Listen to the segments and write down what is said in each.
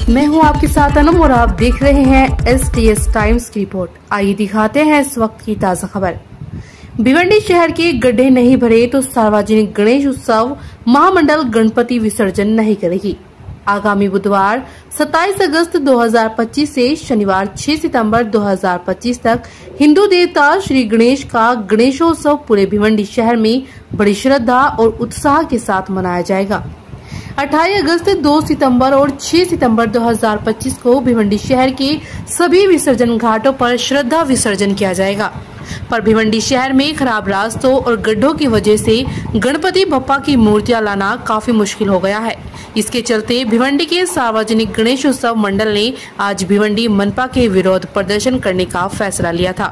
मैं हूं आपके साथ अनम और आप देख रहे हैं STS टाइम्स की रिपोर्ट। आइए दिखाते हैं इस वक्त की ताजा खबर। भिवंडी शहर के गड्ढे नहीं भरे तो सार्वजनिक गणेश उत्सव महामंडल गणपति विसर्जन नहीं करेगी। आगामी बुधवार 27 अगस्त 2025 से शनिवार 6 सितंबर 2025 तक हिंदू देवता श्री गणेश का गणेशोत्सव पूरे भिवंडी शहर में बड़ी श्रद्धा और उत्साह के साथ मनाया जाएगा। 28 अगस्त, 2 सितंबर और 6 सितंबर 2025 को भिवंडी शहर के सभी विसर्जन घाटों पर श्रद्धा विसर्जन किया जाएगा। पर भिवंडी शहर में खराब रास्तों और गड्ढों की वजह से गणपति बप्पा की मूर्तियां लाना काफी मुश्किल हो गया है। इसके चलते भिवंडी के सार्वजनिक गणेशोत्सव मंडल ने आज भिवंडी मनपा के विरोध प्रदर्शन करने का फैसला लिया था।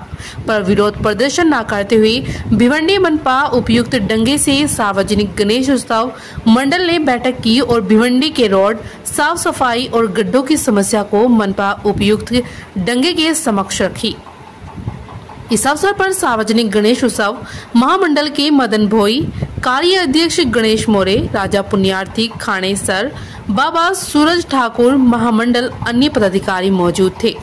पर विरोध प्रदर्शन न करते हुए भिवंडी मनपा उपायुक्त डंगे से सार्वजनिक गणेशोत्सव मंडल ने बैठक की और भिवंडी के रोड साफ सफाई और गड्ढों की समस्या को मनपा उपायुक्त डंगे के समक्ष रखी। इस अवसर पर सार्वजनिक गणेश उत्सव महामंडल के मदन भोई, कार्य अध्यक्ष गणेश मोरे, राजा पुण्यार्थी खाने सर, बाबा सूरज ठाकुर, महामंडल अन्य पदाधिकारी मौजूद थे।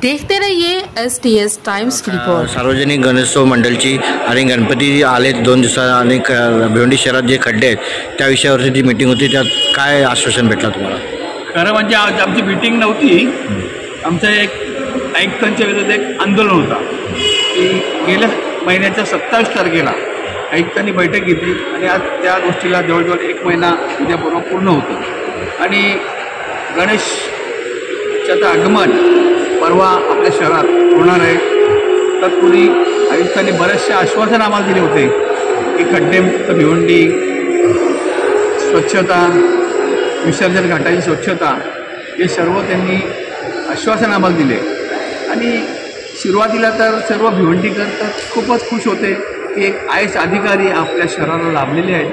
देखते रहिए STS टाइम्स की रिपोर्ट। सार्वजनिक गणेशोत्सव मंडळची आणि गणपती आले 2 दिवसात आणि भिवंडी शहरात जे खड्डे आहेत त्या विषयावरती ती मीटिंग होती, त्यात काय आश्वासन भेटलं तुम्हाला? खरं म्हणजे आज आमची मीटिंग नव्हती, आमचं एक आयुक्तांच्या विरोधात एक आंदोलन होता की गेल्या महिन्याच्या 27 तारखेला आयुक्तांनी बैठक घेतली आणि आज त्या गोष्टीला जवळजवळ 1 महिना उद्यापूर्व पूर्ण होतो आणि गणेशचं आगमन परवा आपल्या शहरात होणार आहे। तत्पूर्वी आयुक्तांनी बरेचसे आश्वासन आम्हाला दिले होते की खड्डेमुक्त भिवंडी, स्वच्छता, विसर्जन घाटाची स्वच्छता, हे सर्व त्यांनी आश्वासन आम्हाला दिले आणि सुरुवातीला तर सर्व भिवंडीकर तर खूपच खुश होते की एक IAS अधिकारी आपल्या शहराला लाभलेले आहेत।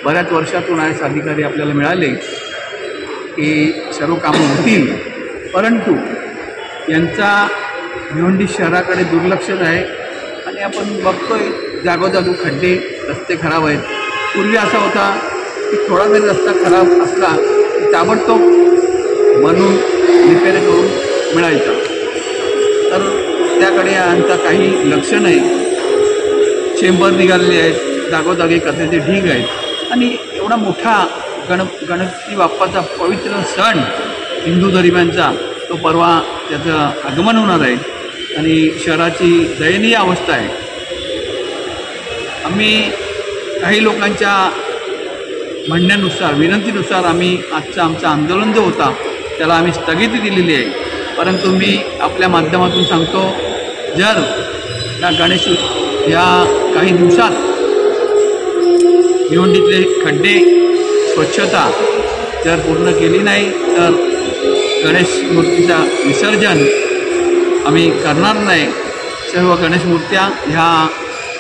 बऱ्याच वर्षातून IAS अधिकारी आपल्याला मिळाले की सर्व कामं होतील, परंतु यांचा भिवंडी शहराकडे दुर्लक्षच आहे आणि आपण बघतोय जागोजागी खड्डे, रस्ते खराब आहेत। पूर्वी असा होता की थोडा जरी रस्ता खराब असला की ताबडतोब बनवून रिपेअर करून मिळायचा, तर त्याकडे यांचा काही लक्ष नाही। चेंबर निघालेले आहेत, जागोजागी कचऱ्याचे ढीग आहेत आणि एवढा मोठा गणपती बाप्पाचा पवित्र सण हिंदू धर्मियांचा तो परवा त्याचं आगमन होणार आहे आणि शहराची दयनीय अवस्था आहे। आम्ही काही लोकांच्या म्हणण्यानुसार, विनंतीनुसार आम्ही आमचं आंदोलन जो होता त्याला आम्ही स्थगिती दिलेली आहे, परंतु मी आपल्या माध्यमातून सांगतो, जर या गणेश या काही दिवसात भिवंडीतले खड्डे, स्वच्छता जर पूर्ण केली नाही तर गणेश मूर्तीचा विसर्जन आम्ही करणार नाही। सर्व गणेश मूर्त्या ह्या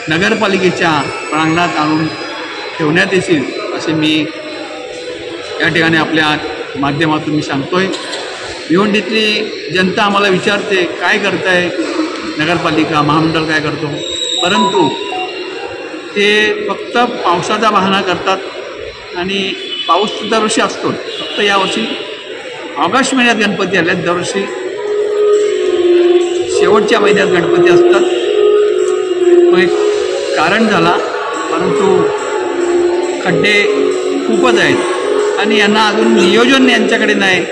नगरपालिकेच्या प्रांगणात आणून ठेवण्यात येतील असे मी या ठिकाणी आपल्या माध्यमातून मी सांगतोय। भिवंडीतली जनता आम्हाला विचारते काय करताय नगरपालिका, महामंडळ काय करतो, परंतु ते फक्त पावसाचा बहाणा करतात आणि पाऊस दरवर्षी असतो। फक्त यावर्षी ऑगस्ट महिन्यात गणपती आल्यात, दरवर्षी शेवटच्या महिन्यात गणपती असतात, तो एक कारण झाला, परंतु खड्डे खूपच आहेत आणि यांना अजून नियोजन यांच्याकडे नाही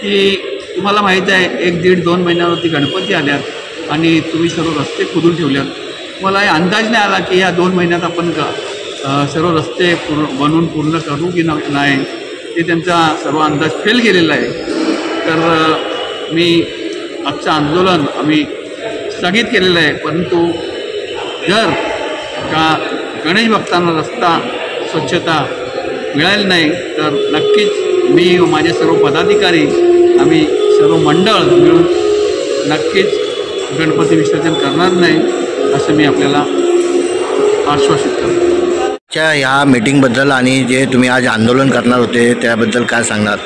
की तुम्हाला माहीत आहे 1-1.5-2 महिन्यावरती गणपती आल्यात आणि तुम्ही सर्व रस्ते खोदून ठेवल्यात। मला हे अंदाज नाही आला की या 2 महिन्यात आपण सर्व रस्ते बनवून पूर्ण करू की नाही, ते त्यांचा सर्व अंदाज फेल गेलेला आहे। तर मी आजचं आंदोलन आम्ही स्थगित केलेलं आहे, परंतु जर का गणेश भक्तांना रस्ता, स्वच्छता मिळाली नाही तर नक्कीच मी व माझे सर्व पदाधिकारी आम्ही सर्व मंडळ मिळून नक्कीच गणपती विसर्जन करणार नाही असं मी आपल्याला आश्वासित करतो। या मीटिंगबद्दल आणि जे तुम्ही आज आंदोलन करणार होते त्याबद्दल काय सांगणार?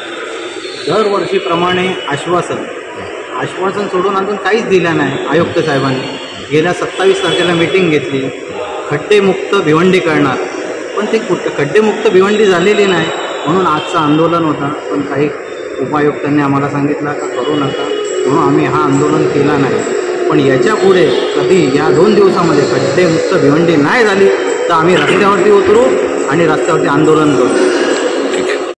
दरवर्षीप्रमाणे आश्वासन सोडून अजून काहीच दिलं नाही। आयुक्त साहेबांनी गेल्या 27 तारखेला मीटिंग घेतली, खड्डेमुक्त भिवंडी करणार, पण ते खड्डेमुक्त भिवंडी झालेली नाही म्हणून आजचं आंदोलन होता. पण काही उपायुक्तांनी आम्हाला सांगितलं का करू नका म्हणून आम्ही हा आंदोलन केला नाही. पण याच्या पुढे कधी या 2 दिवसामध्ये खड्डेमुक्त भिवंडी नाही झाली तर आम्ही रस्त्यावरती उतरू आणि रस्त्यावरती आंदोलन करू.